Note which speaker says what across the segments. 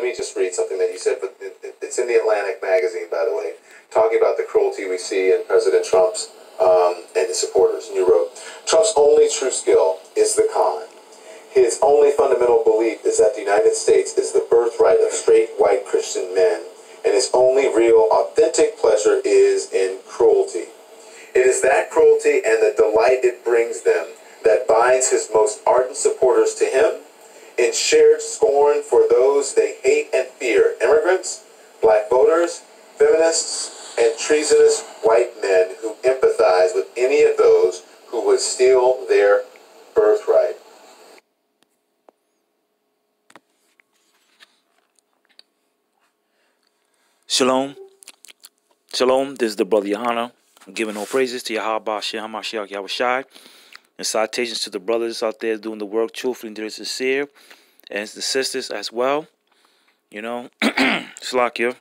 Speaker 1: me just read something that you said, but it's in the Atlantic magazine, by the way, talking about the cruelty we see in President Trump's and his supporters. And you wrote, Trump's only true skill is the con. His only fundamental belief is that the United States is the birthright of straight white Christian men, and his only real authentic pleasure is in cruelty. It is that cruelty and the delight it brings them that binds his most ardent supporters to him in shared scorn for those they hate and fear: immigrants, black voters, feminists, and treasonous white men who empathize with any of those who would steal their birthright.
Speaker 2: Shalom. Shalom. This is the brother Yahawah. I'm giving all praises to Yahawah, Yahawashi, and citations to the brothers out there doing the work truthfully and sincere, and the sisters as well. You know, Slakia.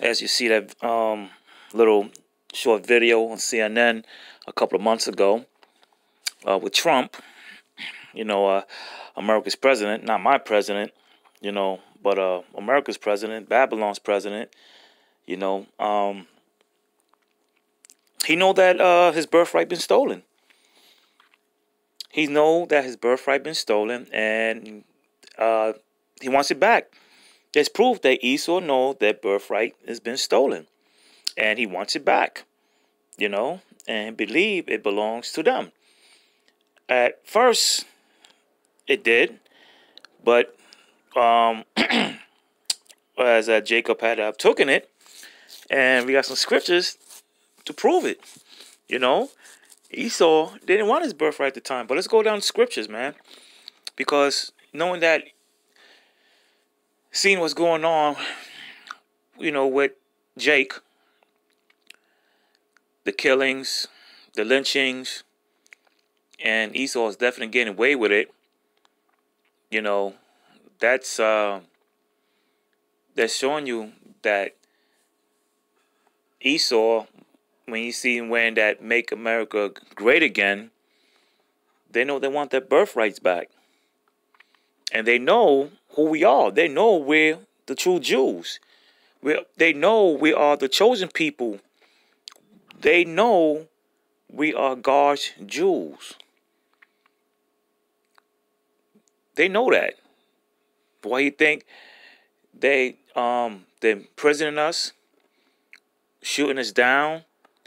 Speaker 2: As you see that little short video on CNN a couple of months ago with Trump, you know, America's president, not my president, you know, but America's president, Babylon's president, you know, he know that his birthright been stolen. He know that his birthright been stolen, and he wants it back. There's proof that Esau know that birthright has been stolen, and he wants it back, you know, and believe it belongs to them. At first, it did, but as Jacob had taken it, and we got some scriptures to prove it. You know, Esau didn't want his birthright at the time, but let's go down to scriptures, man, because knowing that, seeing what's going on, you know, with Jake, the killings, the lynchings, and Esau is definitely getting away with it. You know, that's showing you that Esau, when you see him wearing that "Make America Great Again," they know they want their birthrights back. And they know who we are. They know we're the true Jews. They know we are the chosen people. They know we are God's Jews. They know that. Why you think they're imprisoning us, shooting us down?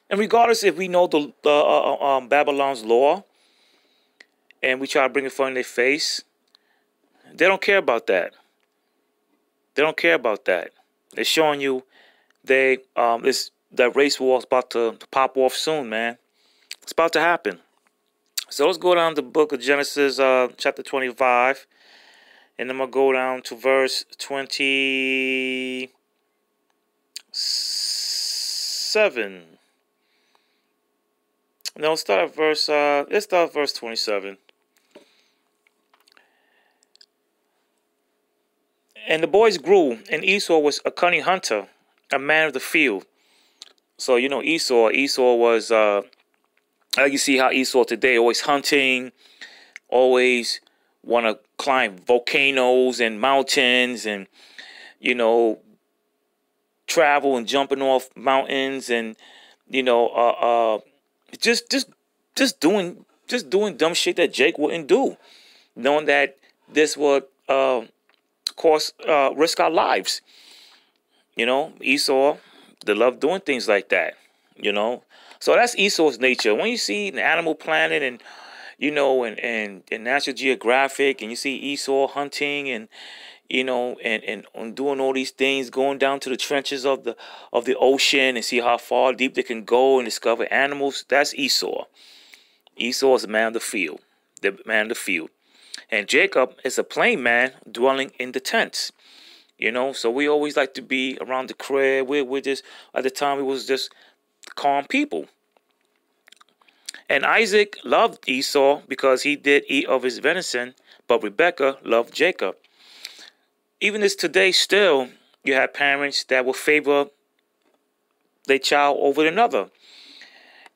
Speaker 2: And regardless if we know the Babylon's law, and we try to bring it in their face, they don't care about that. They don't care about that. They're showing you that race war is about to pop off soon, man. It's about to happen. So let's go down to the book of Genesis, chapter 25. And I'm going to go down to verse 27. No, let's start at verse 27. And the boys grew, and Esau was a cunning hunter, a man of the field. So, you know, Esau was, you see how Esau today, always hunting, always want to climb volcanoes and mountains, and, you know, travel and jumping off mountains, and, you know, just doing dumb shit that Jake wouldn't do, knowing that this would risk our lives. You know, Esau, they love doing things like that, you know. So that's Esau's nature. When you see the Animal Planet and, you know, and National Geographic, and you see Esau hunting and, you know, and doing all these things, going down to the trenches of the ocean and see how far deep they can go and discover animals, that's Esau. Esau is the man of the field, And Jacob is a plain man dwelling in the tents. You know, so we always like to be around the crib. We're just, at the time, we was just calm people. And Isaac loved Esau because he did eat of his venison, but Rebekah loved Jacob. Even as today, still, you have parents that will favor their child over another.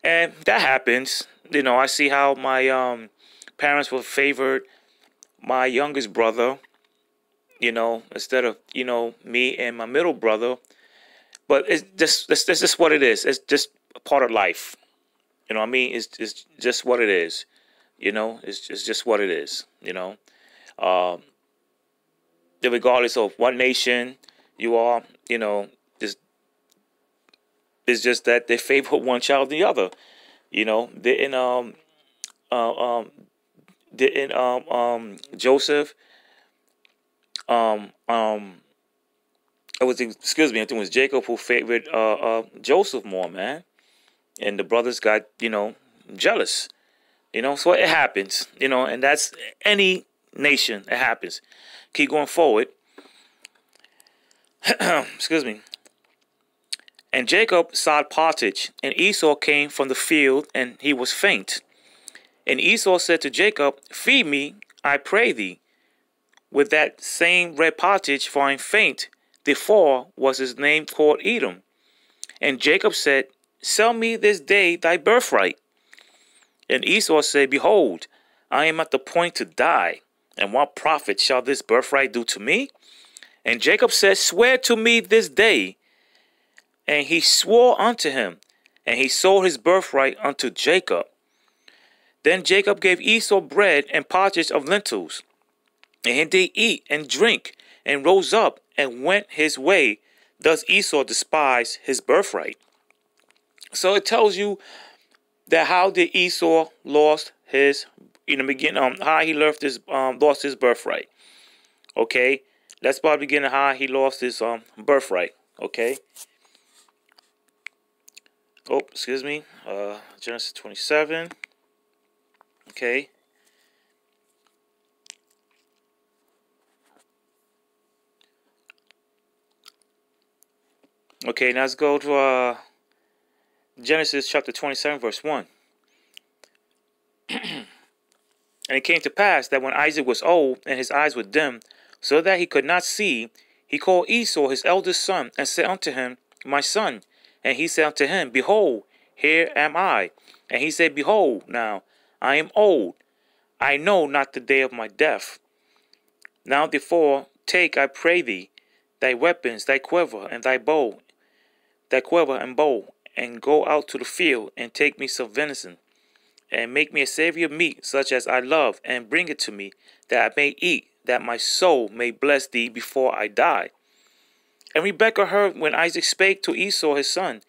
Speaker 2: And that happens. You know, I see how my parents will favor my youngest brother, instead of, me and my middle brother. But it's just, that's just what it is. It's just a part of life. You know what I mean? It's just what it is. It's just what it is. Um, Regardless of what nation you are, it's, it's just that they favor one child than the other. Didn't uh, um Joseph um um it was, excuse me, I think it was Jacob who favored Joseph more, man, and the brothers got jealous. So it happens. And that's any nation. It happens. Keep going forward. Excuse me. And Jacob sought pottage, and Esau came from the field, and he was faint. And Esau said to Jacob, feed me, I pray thee, with that same red pottage, for I am faint. Therefore was his name called Edom. And Jacob said, sell me this day thy birthright. And Esau said, behold, I am at the point to die, and what profit shall this birthright do to me? And Jacob said, swear to me this day. And he swore unto him, and he sold his birthright unto Jacob. Then Jacob gave Esau bread and pottage of lentils, and he did eat and drink, and rose up and went his way. Thus Esau despised his birthright. So it tells you that how did Esau lost his, how he lost his birthright. Okay, let's start beginning how he lost his birthright. Okay. Oh, excuse me. Genesis 27. Okay. Okay, now let's go to Genesis chapter 27, verse 1. And it came to pass that when Isaac was old and his eyes were dim, so that he could not see, he called Esau his eldest son, and said unto him, my son. And he said unto him, behold, here am I. And he said, behold, now I am old, I know not the day of my death. Now therefore take, I pray thee, thy weapons, thy quiver, and thy bow, and go out to the field, and take me some venison, and make me a savory of meat, such as I love, and bring it to me, that I may eat, that my soul may bless thee before I die. And Rebekah heard when Isaac spake to Esau his son,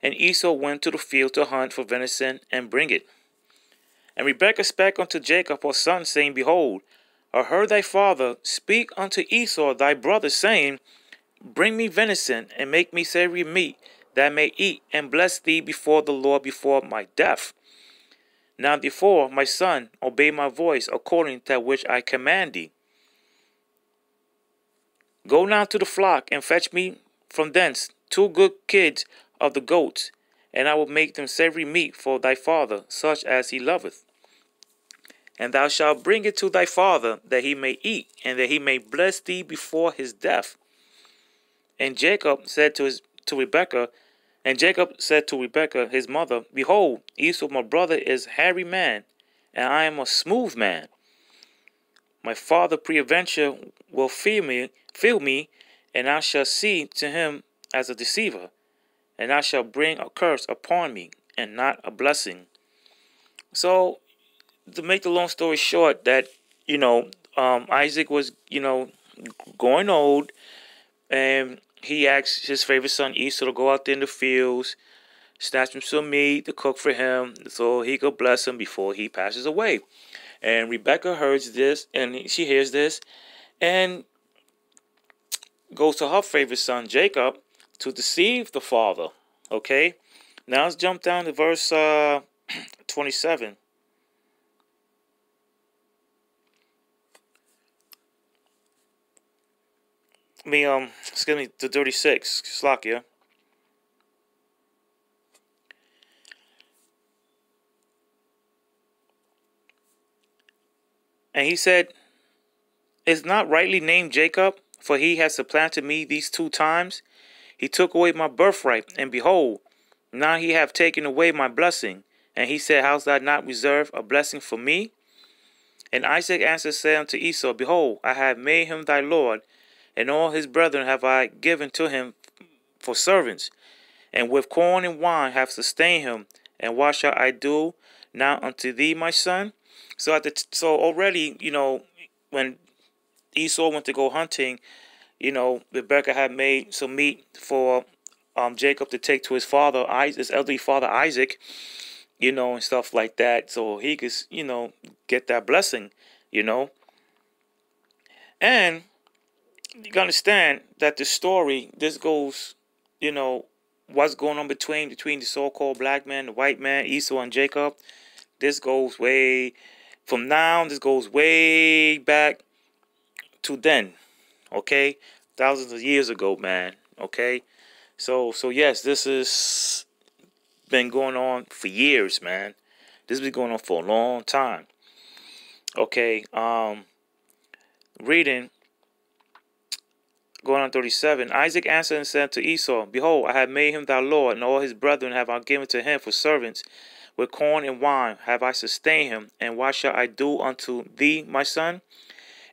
Speaker 2: and Esau went to the field to hunt for venison, and bring it. And Rebekah spake unto Jacob her son, saying, behold, I heard thy father speak unto Esau thy brother, saying, bring me venison, and make me savory meat, that I may eat, and bless thee before the Lord before my death. Now therefore, my son, obey my voice, according to that which I command thee. Go now to the flock, and fetch me from thence 2 good kids of the goats, and I will make them savory meat for thy father, such as he loveth. And thou shalt bring it to thy father, that he may eat, and that he may bless thee before his death. And Jacob said to Rebekah, his mother, behold, Esau my brother is a hairy man, and I am a smooth man. My father peradventure will feel me, and I shall see to him as a deceiver, and I shall bring a curse upon me, and not a blessing. So, to make the long story short, that Isaac was going old, and he asked his favorite son Esau to go out there in the fields, snatch him some meat to cook for him, so he could bless him before he passes away. And Rebekah hears this, and she hears this, and goes to her favorite son Jacob to deceive the father. Okay, now let's jump down to verse 27. Excuse me, to 36. Slakia. And he said, is not rightly named Jacob, for he has supplanted me these 2 times. He took away my birthright, and behold, now he hath taken away my blessing. And he said, hast thou not reserved a blessing for me? And Isaac answered, said unto Esau, behold, I have made him thy lord, and all his brethren have I given to him for servants, and with corn and wine have sustained him. And what shall I do now unto thee, my son? So so already, when Esau went to go hunting, Rebekah had made some meat for Jacob to take to his father, his elderly father Isaac, and stuff like that, so he could, get that blessing, And you can understand that the story, this goes, what's going on between the so-called black man, the white man, Esau and Jacob. This goes way from now. This goes way back to then. Okay, thousands of years ago, man. Okay, so yes, this has been going on for years, man. This has been going on for a long time. Okay, reading. Going on 37. Isaac answered and said to Esau, Behold, I have made him thy lord, and all his brethren have I given to him for servants. With corn and wine have I sustained him, and what shall I do unto thee, my son?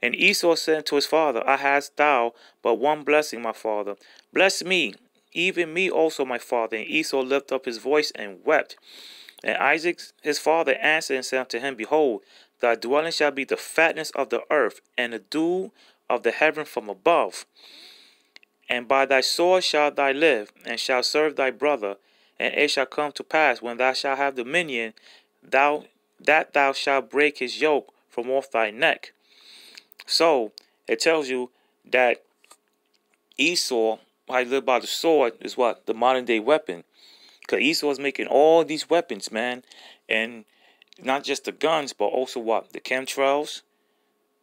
Speaker 2: And Esau said to his father, I hast thou but one blessing, my father. Bless me, even me also, my father. And Esau lifted up his voice and wept. And Isaac his father answered and said unto him, Behold, thy dwelling shall be the fatness of the earth, and the dew of the heaven from above. And by thy sword shalt thou live, and shalt serve thy brother. And it shall come to pass, when thou shalt have dominion, that thou shalt break his yoke from off thy neck. So it tells you that Esau, how he lived by the sword, is what? The modern day weapon. Because Esau is making all these weapons, man. And not just the guns, but also what? The chemtrails,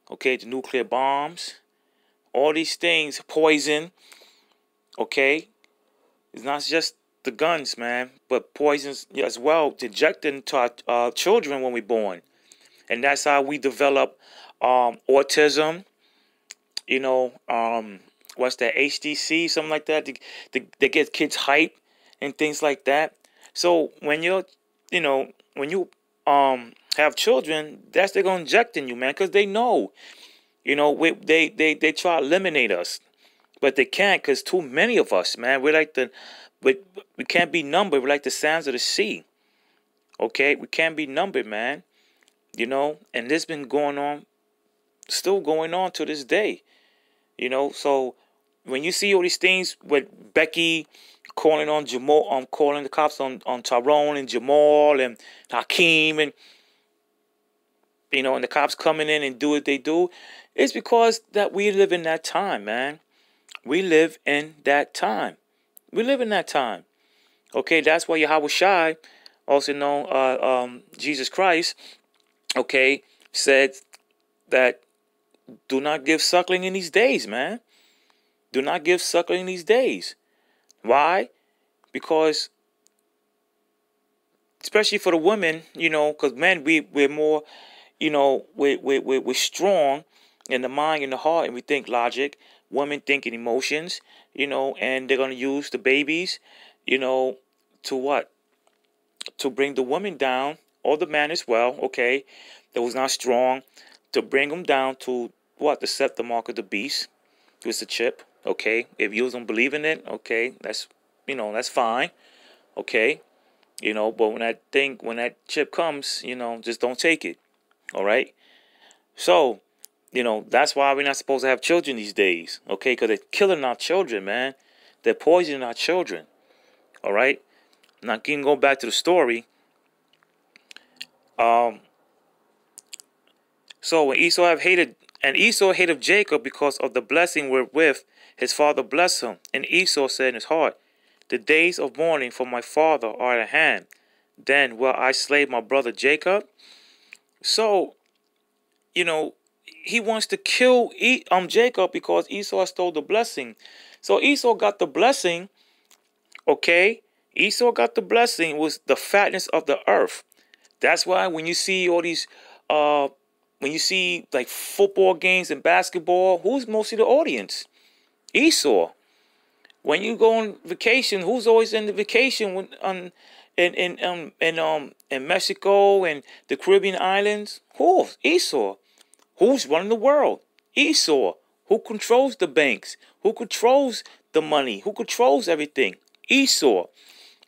Speaker 2: okay, the nuclear bombs, all these things, poison, okay. It's not just the guns, man, but poisons as well, injected into our children when we're born. And that's how we develop autism, what's that, HDC, something like that. They get kids hype and things like that. So when when you have children, they're going to inject in you, man, because they know, they try to eliminate us, but they can't, because too many of us, man. We can't be numbered. We're like the sands of the sea. Okay, we can't be numbered, man. And this been going on, still going on to this day. So when you see all these things with Becky calling on Jamal, calling the cops on Tyrone and Jamal and Hakeem, and and the cops coming in and do what they do, it's because that we live in that time, man. We live in that time. We live in that time. Okay, that's why Yahawashi, also known Jesus Christ, okay, said that do not give suckling in these days, man. Do not give suckling in these days. Why? Because, especially for the women, because men, we're more, we're strong in the mind and the heart, and we think logic. Women think in emotions, and they're going to use the babies, to what? To bring the woman down, or the man as well, okay, that was not strong, to bring them down to what? To set the mark of the beast. It was a chip, okay? If you don't believe in it, okay, that's fine, okay? But when that chip comes, just don't take it, all right? So, that's why we're not supposed to have children these days, okay? Because they're killing our children, man. They're poisoning our children, all right? Now, can go back to the story. So when Esau hated Jacob because of the blessing wherewith his father blessed him. And Esau said in his heart, the days of mourning for my father are at hand. Then will I slay my brother Jacob? So, he wants to kill Jacob because Esau stole the blessing. So Esau got the blessing, okay? Esau got the blessing, was the fatness of the earth. That's why when you see all these, when you see like football games and basketball, who's mostly the audience? Esau. When you go on vacation, who's always in the vacation in Mexico and the Caribbean islands? Who? Esau. Who's running the world? Esau. Who controls the banks? Who controls the money? Who controls everything? Esau.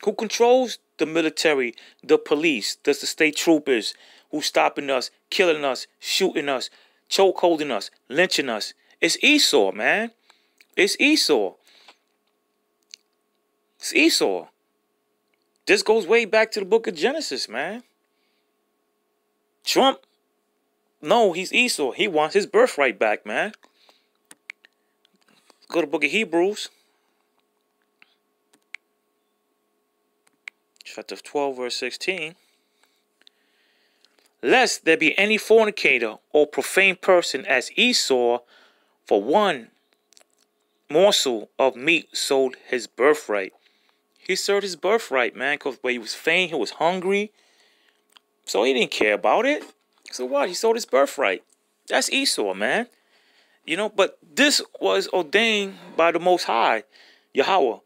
Speaker 2: Who controls the military, the police, the state troopers who stopping us, killing us, shooting us, chokeholding us, lynching us? It's Esau, man. It's Esau. It's Esau. This goes way back to the book of Genesis, man. Trump, no, he's Esau. He wants his birthright back, man. Go to the book of Hebrews. Chapter 12, verse 16. Lest there be any fornicator or profane person as Esau, for one morsel of meat sold his birthright. He sold his birthright, man, because when he was faint, he was hungry. So he didn't care about it. So what? He sold his birthright. That's Esau, man. You know, but this was ordained by the Most High, Yahawah.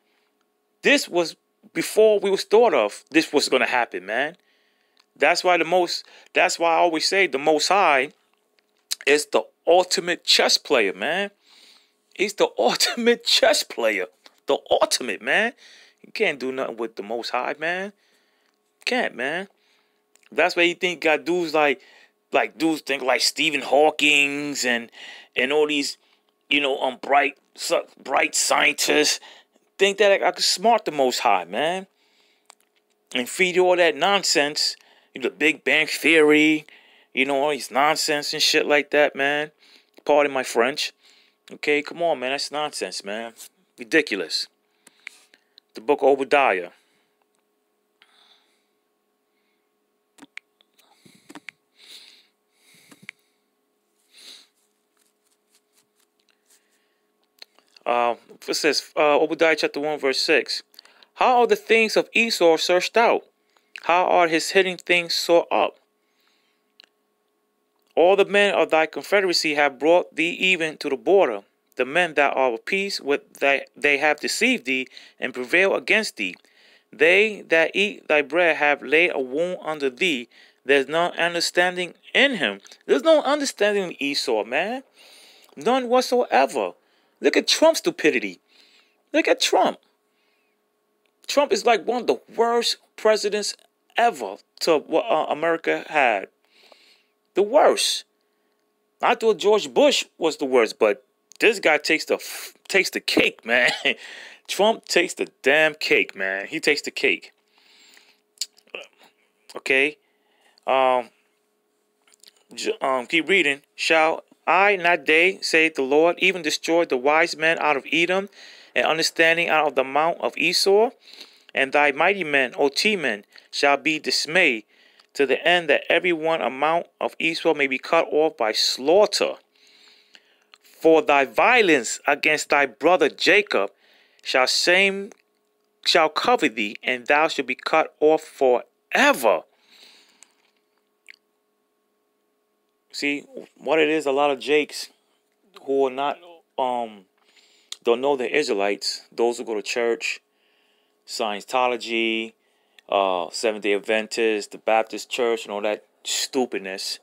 Speaker 2: This was before we was thought of. This was going to happen, man. That's why I always say the Most High is the ultimate chess player, man. He's the ultimate chess player. The ultimate, man. You can't do nothing with the Most High, man. Can't, man. That's why you think got dudes like dudes think like Stephen Hawking's and all these, you know, bright scientists think that I could smart the Most High, man, and feed you all that nonsense, the Big Bang Theory, you know, all these nonsense and shit like that, man. Pardon my French. Okay, come on, man, that's nonsense, man. Ridiculous. The book of Obadiah. It says, Obadiah chapter 1, verse 6. How are the things of Esau searched out? How are his hidden things sought up? All the men of thy confederacy have brought thee even to the border. The men that are of peace with they have deceived thee and prevail against thee. They that eat thy bread have laid a wound under thee. There's no understanding in him. There's no understanding in Esau, man. None whatsoever. Look at Trump's stupidity. Look at Trump. Trump is like one of the worst presidents ever to what America had. The worst. I thought George Bush was the worst, but this guy takes the cake, man. Trump takes the damn cake, man. He takes the cake. Okay. Keep reading. Shall I, not they, saith the Lord, even destroy the wise men out of Edom, and understanding out of the mount of Esau? And thy mighty men, O T-men, shall be dismayed, to the end that every one amount of Esau may be cut off by slaughter. For thy violence against thy brother Jacob shall cover thee, and thou shalt be cut off forever. See, what it is, a lot of Jakes who are not, don't know the Israelites, those who go to church, Scientology, Seventh-day Adventists, the Baptist Church, and all that stupidness,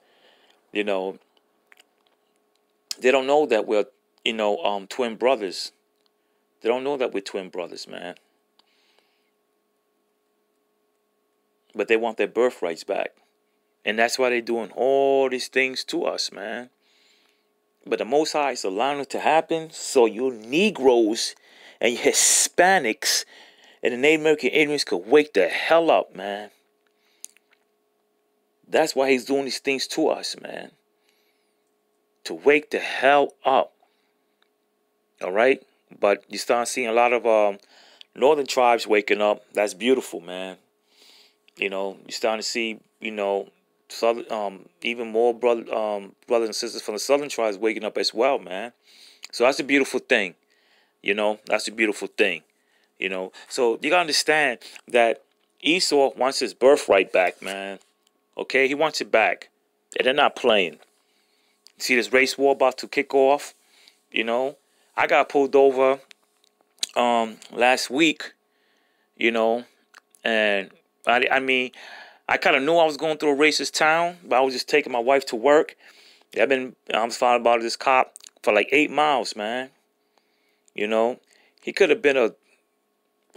Speaker 2: you know, they don't know that we're, twin brothers. They don't know that we're twin brothers, man. But they want their birthrights back. And that's why they're doing all these things to us, man. But the Most High is allowing it to happen so you Negroes and you Hispanics and the Native American Indians could wake the hell up, man. That's why he's doing these things to us, man. To wake the hell up. All right? But you start seeing a lot of northern tribes waking up. That's beautiful, man. You know, you're starting to see, southern, even more brothers and sisters from the southern tribes waking up as well, man. So that's a beautiful thing. That's a beautiful thing. So you gotta understand that Esau wants his birthright back, man. Okay, he wants it back. And they're not playing. See this race war about to kick off? I got pulled over last week, and I kind of knew I was going through a racist town, but I was just taking my wife to work. I'm followed by this cop for like 8 miles, man. You know, he could have been a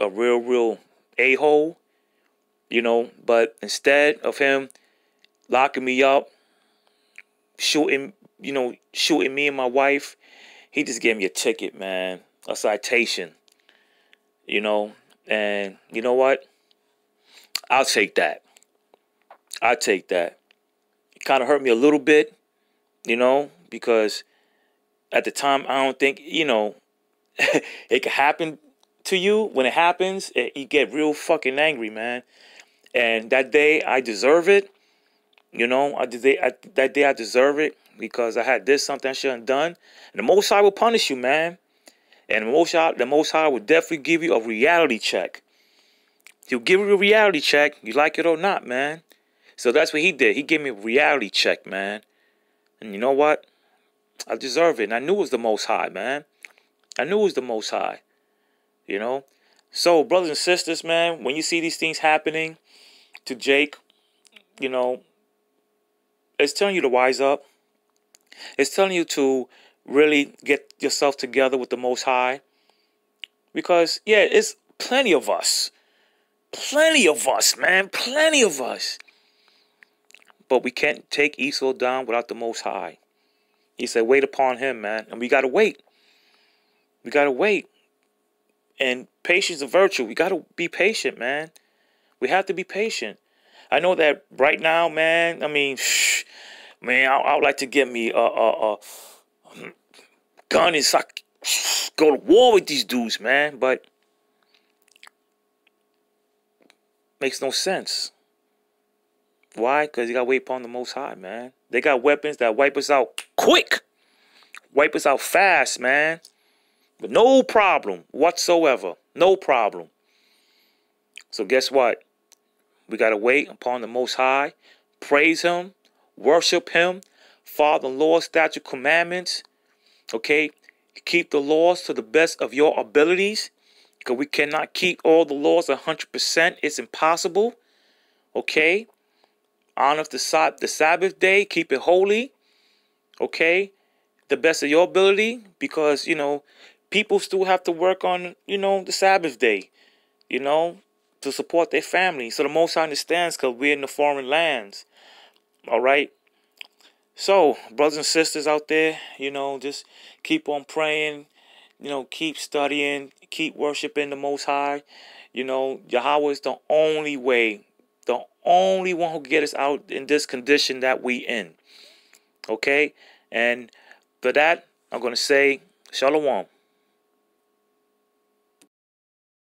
Speaker 2: real a-hole, you know, but instead of him locking me up, shooting me and my wife, he just gave me a ticket, man, a citation, you know. And you know what? I'll take that. I'll take that. It kind of hurt me a little bit, you know, because at the time, I don't think, you know, it could happen to you. When it happens, you get real fucking angry, man. And that day, I deserve it. You know, that day I deserve it because I had did something I shouldn't have done. And the Most High will punish you, man. And the Most High will definitely give you a reality check. He'll give you a reality check, you like it or not, man. So that's what he did. He gave me a reality check, man. And you know what? I deserve it. And I knew it was the Most High, man. I knew it was the Most High. You know? So, brothers and sisters, man, when you see these things happening to Jake, you know, it's telling you to wise up. It's telling you to really get yourself together with the Most High. Because, yeah, it's plenty of us. Plenty of us, man. Plenty of us. But we can't take Esau down without the Most High. He said, wait upon him, man. And we got to wait. We got to wait. And patience is a virtue. We got to be patient, man. We have to be patient. I know that right now, man, I mean, man, I would like to get me a gun and go to war with these dudes, man. But makes no sense. Why? Because you got to wait upon the Most High, man. They got weapons that wipe us out quick. Wipe us out fast, man. With no problem whatsoever. No problem. So guess what? We got to wait upon the Most High. Praise him. Worship him. Follow the Lord's statute commandments. Okay? Keep the laws to the best of your abilities. Because we cannot keep all the laws 100%. It's impossible. Okay? Honor the Sabbath day. Keep it holy. Okay? The best of your ability. Because, you know, people still have to work on, you know, the Sabbath day. You know, to support their family. So the Most High understands because we're in the foreign lands. All right? So, brothers and sisters out there, you know, just keep on praying. You know, keep studying. Keep worshiping the Most High. You know, Yahawah is the only way. The only one who can get us out in this condition that we in. Okay? And for that, I'm going to say, Shalom.